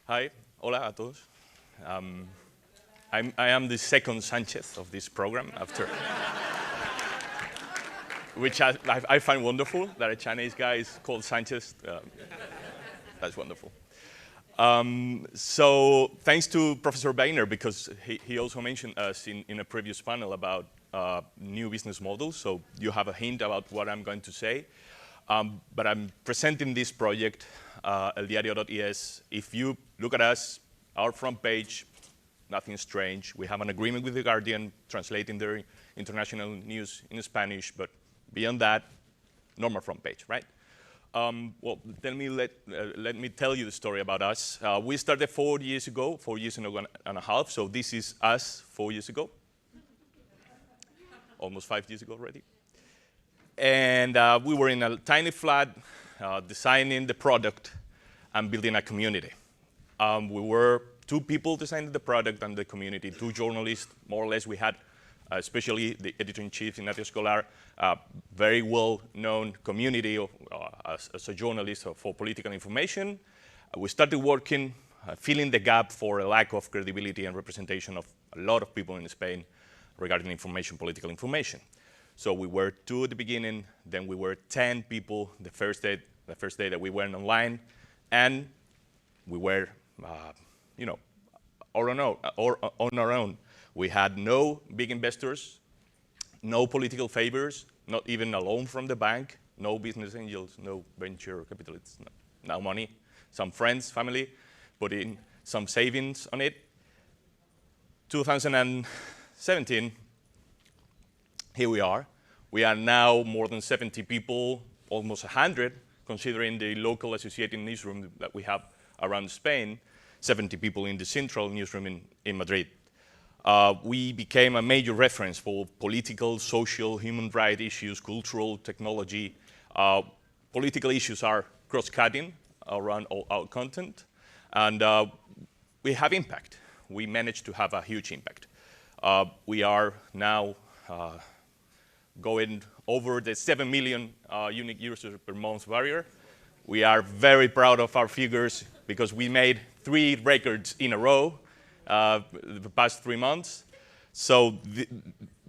Hi, hola a todos. I am the second Sánchez of this program after, which I find wonderful that a Chinese guy is called Sánchez. That's wonderful. So thanks to Professor Boehner, because he also mentioned us in a previous panel about new business models. So you have a hint about what I'm going to say. But I'm presenting this project, eldiario.es. If you look at us, our front page, nothing strange. We have an agreement with The Guardian, translating their international news in Spanish, but beyond that, normal front page, right? Well, let me tell you the story about us. We started 4 years ago, 4 years and a half, so this is us 4 years ago. Almost 5 years ago already. And we were in a tiny flat, designing the product and building a community. We were 2 people designing the product and the community, 2 journalists, more or less. We had, especially the editor-in-chief, Ignacio Escolar, a very well-known community as a journalist for political information. We started working, filling the gap for a lack of credibility and representation of a lot of people in Spain regarding information, political information. So we were 2 at the beginning, then we were 10 people the first day that we went online, and we were, on our own. We had no big investors, no political favors, not even a loan from the bank, no business angels, no venture capitalists, no money. Some friends, family, put in some savings on it. 2017, here we are. We are now more than 70 people, almost 100, considering the local associated newsroom that we have around Spain, 70 people in the central newsroom in Madrid. We became a major reference for political, social, human rights issues, cultural, technology. Political issues are cross-cutting around all our content, and we have impact. We managed to have a huge impact. We are now going over the 7 million unique users per month barrier. We are very proud of our figures because we made 3 records in a row the past 3 months. So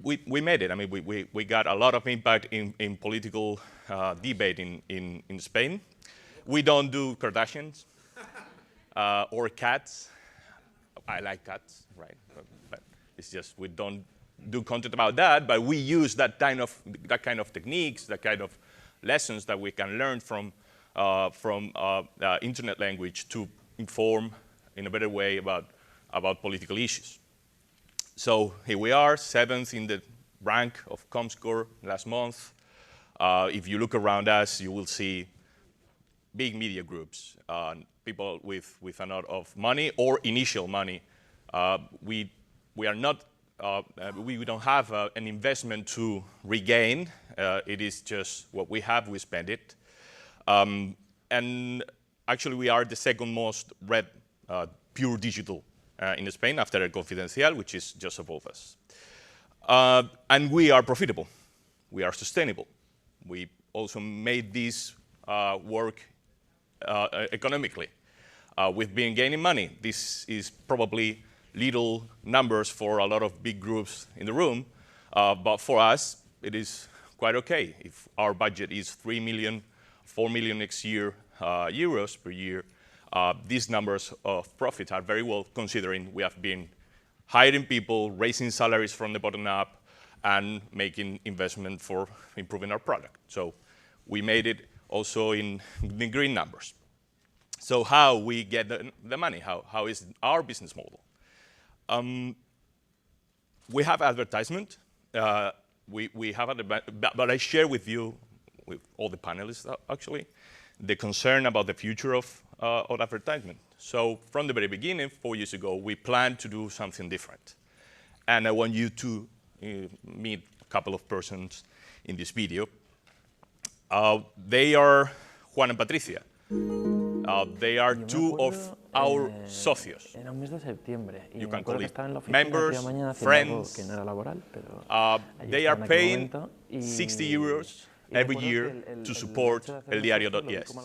we made it. I mean, we got a lot of impact in political debate in Spain. We don't do Kardashians or cats. I like cats, right? But it's just we don't do content about that, but we use that kind of techniques, that kind of lessons that we can learn from internet language to inform in a better way about political issues. So here we are, 7th in the rank of ComScore last month. If you look around us, you will see big media groups, people with a lot of money or initial money. We are not. We don't have an investment to regain. It is just what we have, we spend it. And actually, we are the second most read pure digital in Spain after El Confidencial, which is just above us. And we are profitable. We are sustainable. We also made this work economically. We've been gaining money. This is probably little numbers for a lot of big groups in the room, but for us, it is quite okay. If our budget is 3 million, 4 million next year, euros per year, these numbers of profit are very well considering we have been hiring people, raising salaries from the bottom up, and making investment for improving our product. So we made it also in the green numbers. So how we get the money? How is our business model? We have advertisement. We have, but I share with you, with all the panelists actually, the concern about the future of advertisement. So from the very beginning, 4 years ago, we planned to do something different. And I want you to meet a couple of persons in this video. They are Juan and Patricia. They are 2 of our socios. Era un mes de septiembre y You me can acuerdo call que it estaba en la oficina members, aquella mañana haciendo algo friends. que no era laboral, pero They are en aquel paying momento y 60 euros every year to support eldiario.es.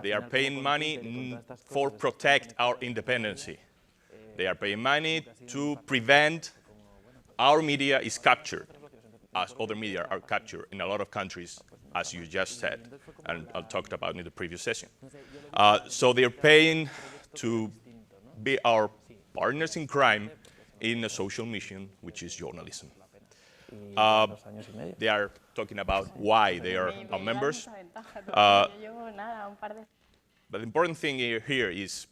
They are paying money for protect our independence. They are paying money to prevent our media is captured, as other media are captured in a lot of countries, as you just said, and I talked about in the previous session. So they're paying to be our partners in crime in a social mission, which is journalism. They are talking about why they are our members. But the important thing here is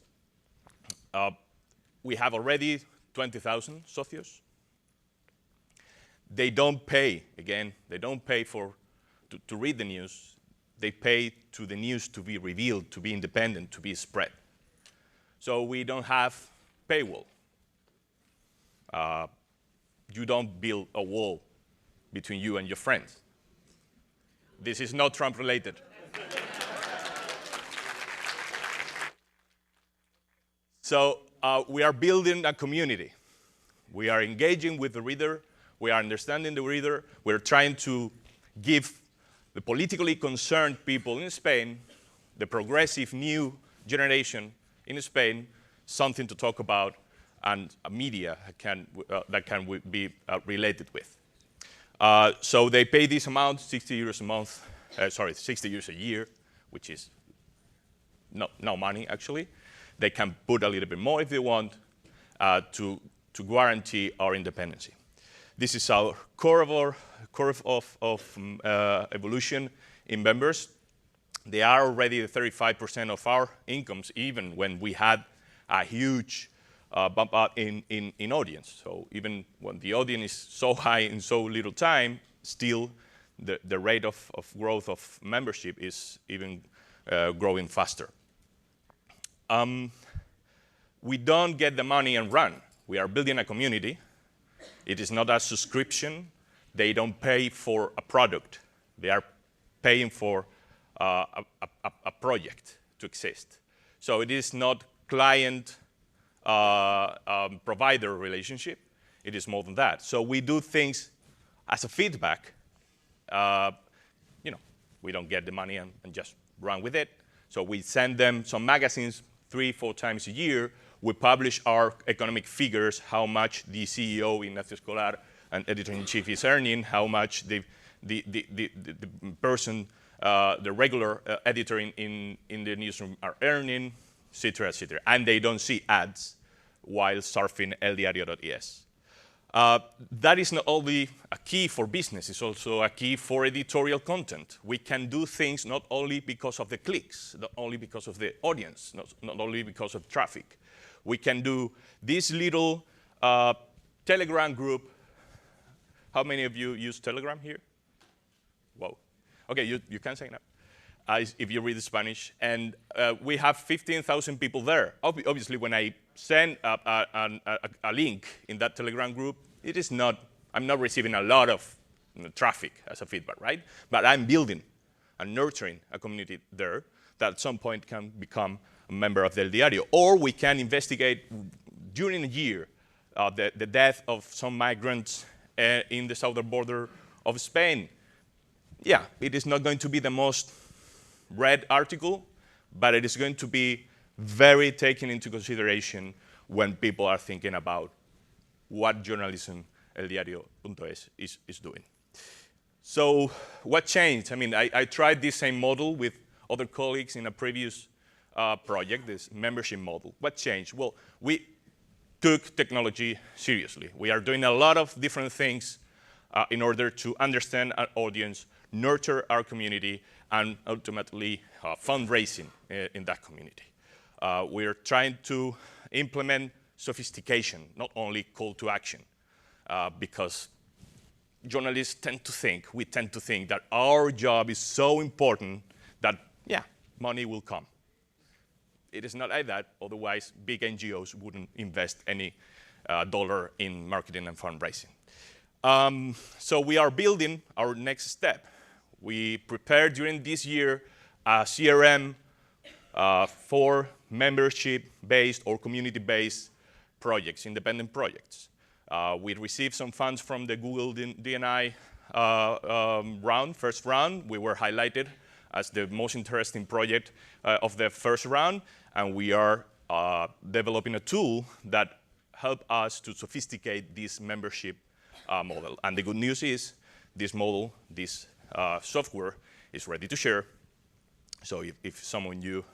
we have already 20,000 socios. They don't pay, again, they don't pay to read the news. They pay to the news to be revealed, to be independent, to be spread. So we don't have paywall. You don't build a wall between you and your friends. This is not Trump related. So we are building a community. We are engaging with the reader. We are understanding the reader. We're trying to give the politically concerned people in Spain, the progressive new generation in Spain, something to talk about and a media that can be related with. So they pay this amount, 60 euros a month, 60 euros a year, which is no money, actually. They can put a little bit more if they want to guarantee our independence. This is our curve of evolution in members. They are already 35% of our incomes, even when we had a huge bump up in audience. So even when the audience is so high in so little time, still the rate of growth of membership is even growing faster. We don't get the money and run. We are building a community. It is not a subscription. They don't pay for a product. They are paying for a project to exist. So it is not client provider relationship. It is more than that. So we do things as a feedback. We don't get the money and just run with it. So we send them some magazines 3-4 times a year. We publish our economic figures, how much the CEO, Ignacio Escolar, and editor-in-chief is earning, how much the person, the regular editor in the newsroom are earning, et cetera, et cetera. And they don't see ads while surfing eldiario.es. That is not only a key for business, it's also a key for editorial content. We can do things not only because of the clicks, not only because of the audience, not only because of traffic. We can do this little Telegram group. How many of you use Telegram here? Whoa. Okay, you can sign up if you read Spanish. And we have 15,000 people there. Obviously, when I send a link in that Telegram group, I'm not receiving a lot of traffic as a feedback, right? But I'm building and nurturing a community there that at some point can become a member of the El Diario. Or we can investigate during a year the death of some migrants in the southern border of Spain. Yeah, it is not going to be the most read article, but it is going to be very taken into consideration when people are thinking about what journalism eldiario.es is doing. So what changed? I mean, I tried this same model with other colleagues in a previous project, this membership model. What changed? Well, we took technology seriously. We are doing a lot of different things in order to understand our audience, nurture our community, and ultimately fundraising in that community. We are trying to implement sophistication, not only call to action, because journalists we tend to think that our job is so important that, yeah, money will come. It is not like that, otherwise big NGOs wouldn't invest any dollar in marketing and fundraising. So we are building our next step. We prepared during this year a CRM for membership-based or community-based projects, independent projects. We received some funds from the Google DNI first round, we were highlighted as the most interesting project of the first round, and we are developing a tool that helps us to sophisticate this membership model. And the good news is this model, this software is ready to share. So if some of you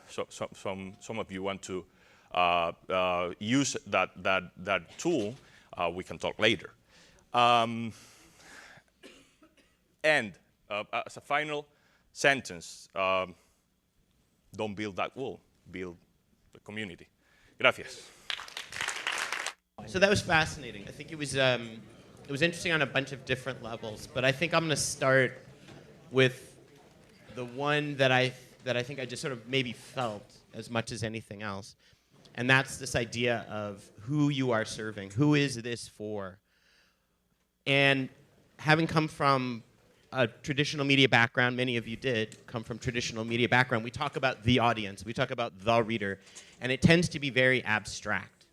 want to use that tool, we can talk later. And as a final sentence, don't build that wall, build the community. Gracias. So that was fascinating. I think it was interesting on a bunch of different levels, but I think I'm going to start with the one that I think I just sort of maybe felt as much as anything else, and that's this idea of who you are serving. Who is this for? And having come from a traditional media background, many of you did come from traditional media background, we talk about the audience, we talk about the reader, and it tends to be very abstract.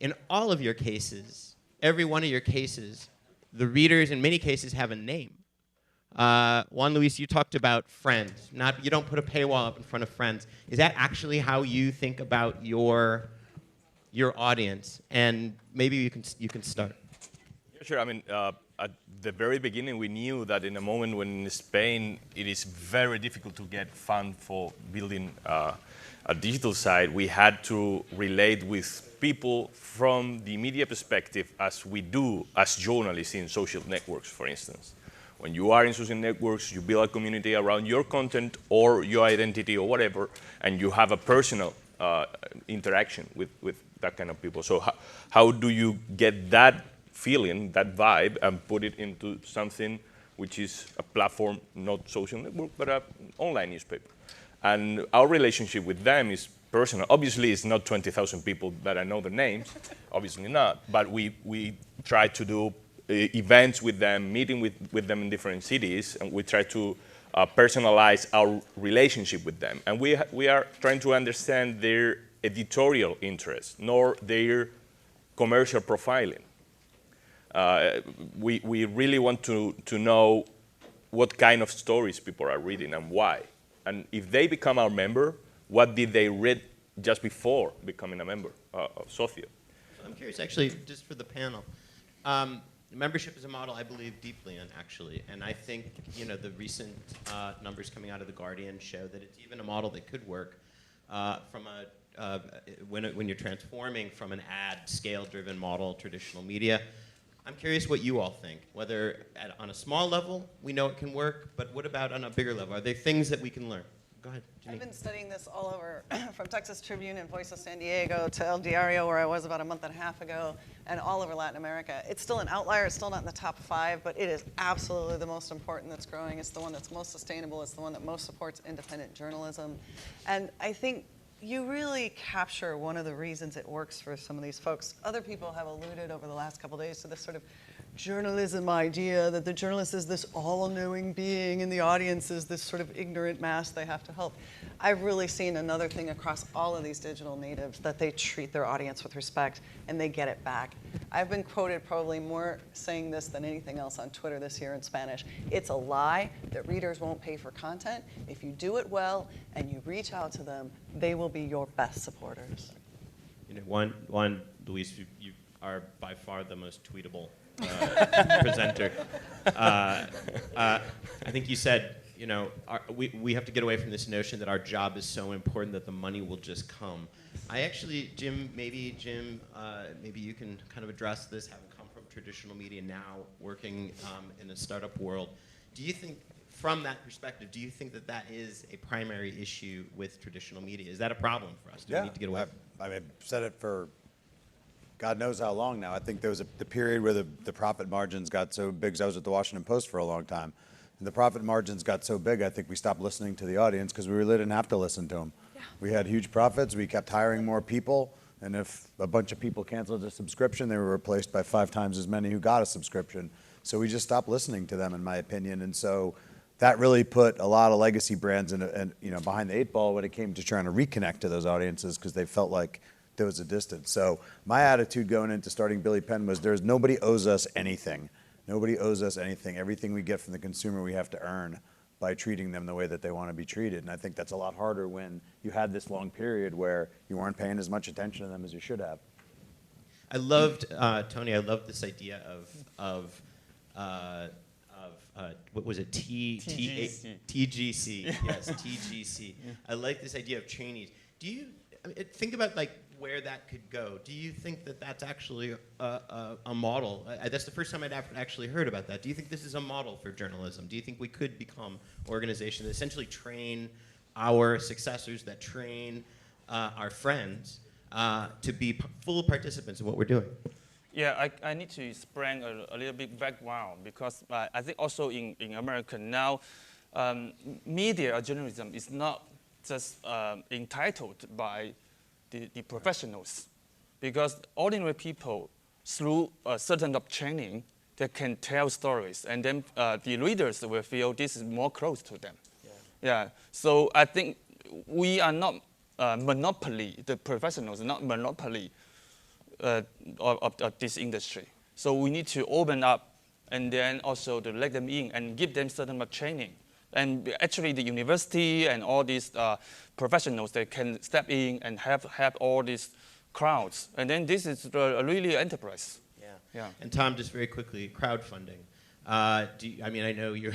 In all of your cases, every one of your cases, the readers in many cases have a name. Juan Luis, you talked about friends. You don't put a paywall up in front of friends. Is that actually how you think about your audience? And maybe you can start. Yeah, sure. I mean, at the very beginning, we knew that in a moment when in Spain it is very difficult to get funds for building a digital site, we had to relate with people from the media perspective as we do as journalists in social networks, for instance. When you are in social networks, you build a community around your content or your identity or whatever, and you have a personal interaction with that kind of people. So how do you get that feeling, that vibe, and put it into something which is a platform, not social network, but an online newspaper? And our relationship with them is personal. Obviously, it's not 20,000 people that I know their names, obviously not, but we try to do events with them, meeting with them in different cities, and we try to personalize our relationship with them. And we are trying to understand their editorial interests, nor their commercial profiling. We really want to know what kind of stories people are reading and why. And if they become our member, what did they read just before becoming a member of Socio? I'm curious, actually, just for the panel. Membership is a model I believe deeply in, actually. And I think the recent numbers coming out of The Guardian show that it's even a model that could work from when you're transforming from an ad scale-driven model, traditional media. I'm curious what you all think, whether on a small level we know it can work, but what about on a bigger level? Are there things that we can learn? Go ahead, Jenny. I've been studying this all over, from Texas Tribune and Voice of San Diego to El Diario, where I was about a month and a half ago, and all over Latin America. It's still an outlier. It's still not in the top 5, but it is absolutely the most important that's growing. It's the one that's most sustainable. It's the one that most supports independent journalism. And I think you really capture one of the reasons it works for some of these folks. Other people have alluded over the last couple of days to this sort of journalism idea that the journalist is this all-knowing being and the audience is this sort of ignorant mass they have to help. I've really seen another thing across all of these digital natives, that they treat their audience with respect and they get it back. I've been quoted probably more saying this than anything else on Twitter this year in Spanish. It's a lie that readers won't pay for content. If you do it well and you reach out to them, they will be your best supporters. Juan Luis, you are by far the most tweetable presenter. I think you said, we have to get away from this notion that our job is so important that the money will just come. I actually, maybe you can kind of address this, having come from traditional media, now working in a startup world. Do you think, from that perspective, do you think that is a primary issue with traditional media? Is that a problem for us? Do we need to get away? I've said it for God knows how long now. I think there was the period where the profit margins got so big, because I was at the Washington Post for a long time, and the profit margins got so big, I think we stopped listening to the audience because we really didn't have to listen to them. Yeah. We had huge profits, we kept hiring more people, and if a bunch of people canceled a subscription, they were replaced by 5 times as many who got a subscription. So we just stopped listening to them, in my opinion, and so that really put a lot of legacy brands behind the 8 ball when it came to trying to reconnect to those audiences, because they felt like there was a distance. So my attitude going into starting Billy Penn was nobody owes us anything. Nobody owes us anything. Everything we get from the consumer, we have to earn by treating them the way that they want to be treated. And I think that's a lot harder when you had this long period where you weren't paying as much attention to them as you should have. I loved, Tony, I loved this idea of what was it, TGC. TGC, yes, TGC. Yeah. I like this idea of trainees. Do you, think about like where that could go. Do you think that that's actually a model? That's the first time I'd actually heard about that. Do you think this is a model for journalism? Do you think we could become organizations that essentially train our successors, that train our friends to be full participants in what we're doing? Yeah, I need to explain a little bit background because I think also in America now, media or journalism is not just entitled by the professionals, because ordinary people, through a certain of training, they can tell stories, and then the readers will feel this is more close to them. Yeah. So I think we are not monopoly. The professionals are not monopoly of this industry. So we need to open up, and then also to let them in and give them certain of training. And actually, the university and all these professionals, they can step in and have all these crowds. And then this is really enterprise. Yeah. And Tom, just very quickly, crowdfunding. I mean, I know you're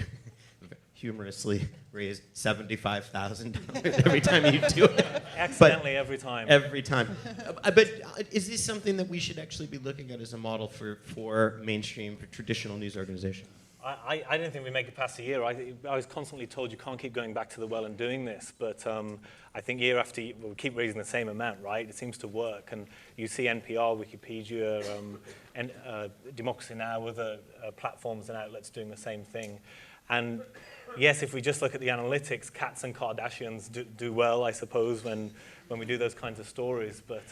humorously raised $75,000 every time you do it. Accidentally every time. Every time. But is this something that we should actually be looking at as a model for mainstream, for traditional news organizations? I didn't think we'd make it past a year. I was constantly told you can't keep going back to the well and doing this, but I think year after year, we keep raising the same amount, right? It seems to work, and you see NPR, Wikipedia, and Democracy Now! Other platforms and outlets doing the same thing. And yes, if we just look at the analytics, cats and Kardashians do well, I suppose, when we do those kinds of stories, but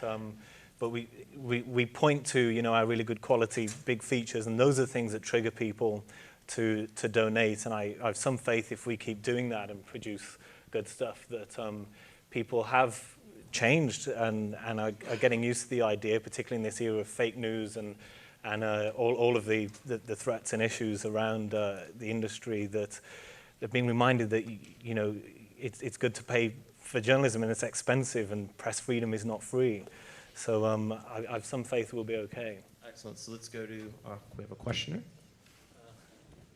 we point to, our really good quality, big features, and those are the things that trigger people to donate. And I have some faith if we keep doing that and produce good stuff that people have changed and are getting used to the idea, particularly in this era of fake news and all of the threats and issues around the industry, that they've been reminded that it's good to pay for journalism and it's expensive, and press freedom is not free. So I have some faith we'll be okay. Excellent. So let's go to, we have a questioner.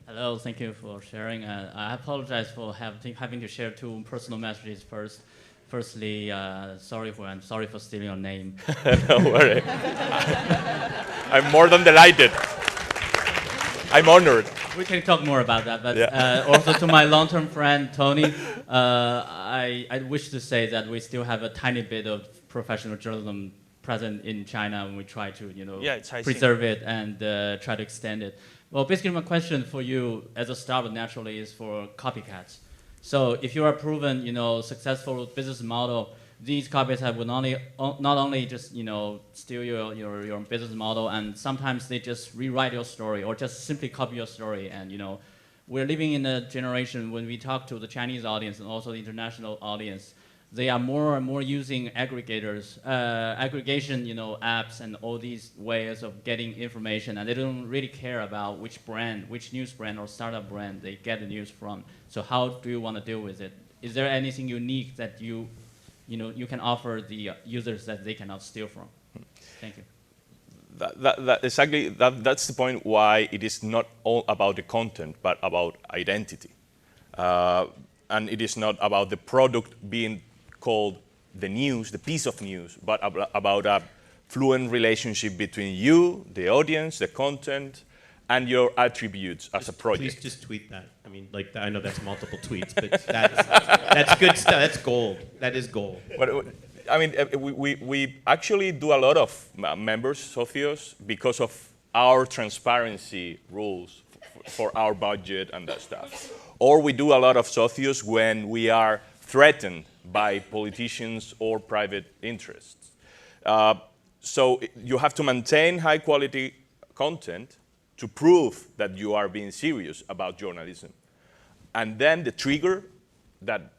Hello, thank you for sharing. I apologize for having to share two personal messages first. Firstly, sorry for stealing your name. Don't worry. I'm more than delighted. I'm honored. We can talk more about that, but yeah. Also to my long-term friend, Tony, I wish to say that we still have a tiny bit of professional journalism present in China, and we try to, preserve it and try to extend it. Well, basically my question for you as a startup naturally is for copycats. So if you are proven, successful business model, these copycats will not only just, steal your business model, and sometimes they just rewrite your story or just simply copy your story. And, we're living in a generation when we talk to the Chinese audience and also the international audience, they are more and more using aggregators, aggregation, apps and all these ways of getting information, and they don't really care about which brand, which news brand or startup brand they get the news from. So how do you want to deal with it? Is there anything unique that you can offer the users that they cannot steal from? Thank you. That's the point why it is not all about the content, but about identity. And it is not about the product being called the news, the piece of news, but about a fluent relationship between you, the audience, the content, and your attributes as a project. Please just tweet that. I mean, I know that's multiple tweets, but that's good stuff. That's gold. That is gold. But, I mean, we actually do a lot of members, socios, because of our transparency rules for our budget and that stuff. Or we do a lot of socios when we are threatened by politicians or private interests. So you have to maintain high quality content to prove that you are being serious about journalism. And then the trigger that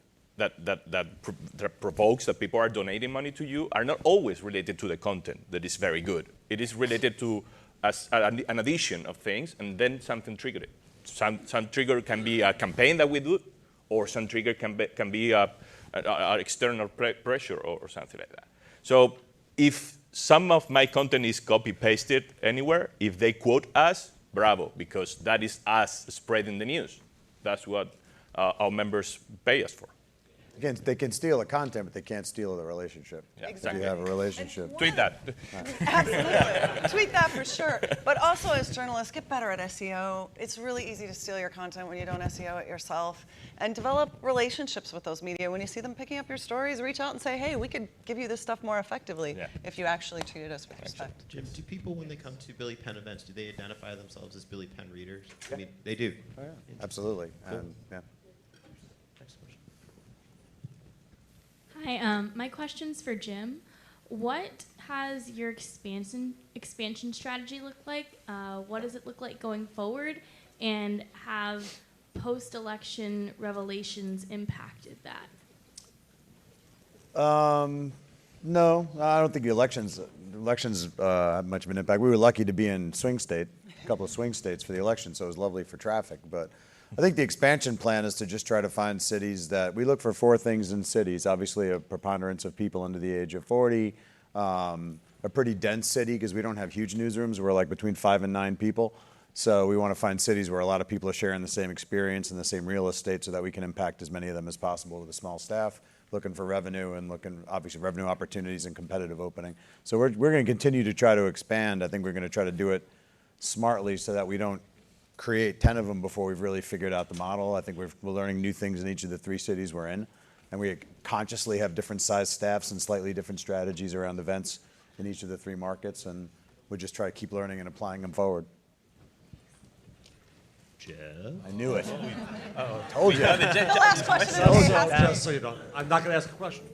provokes that people are donating money to you are not always related to the content that is very good. It is related to as an addition of things, and then something triggered it. Some trigger can be a campaign that we do, or some trigger can be external pressure or something like that. So if some of my content is copy-pasted anywhere, if they quote us, bravo, because that is us spreading the news. That's what our members pay us for. Again, they can steal the content, but they can't steal the relationship. Yeah, Exactly. If you have a relationship. Tweet that. Absolutely. Tweet that for sure. But also as journalists, get better at SEO. It's really easy to steal your content when you don't SEO it yourself. And develop relationships with those media. When you see them picking up your stories, reach out and say, hey, we could give you this stuff more effectively if you actually treated us with respect. Jim, do people, when they come to Billy Penn events, do they identify themselves as Billy Penn readers? I mean, they do. Oh, yeah. Absolutely. Cool. Yeah. Next question. Hi, my question's for Jim. What has your expansion strategy looked like? What does it look like going forward? And have post-election revelations impacted that? No, I don't think the elections have much of an impact. We were lucky to be in swing state, a couple of swing states for the election, so it was lovely for traffic. But I think the expansion plan is to just try to find cities that we look for 4 things in cities. Obviously, a preponderance of people under the age of 40, a pretty dense city because we don't have huge newsrooms. We're like between 5 and 9 people. So we want to find cities where a lot of people are sharing the same experience and the same real estate so that we can impact as many of them as possible with a small staff, looking for revenue and looking, obviously, revenue opportunities and competitive opening. So we're going to continue to try to expand. I think we're going to try to do it smartly so that we don't create 10 of them before we've really figured out the model. I think we're learning new things in each of the 3 cities we're in. And we consciously have different size staffs and slightly different strategies around events in each of the 3 markets. And we'll just try to keep learning and applying them forward. Jeff? I knew it. Told you. The last question is Just so you don't, I'm not going to ask a question.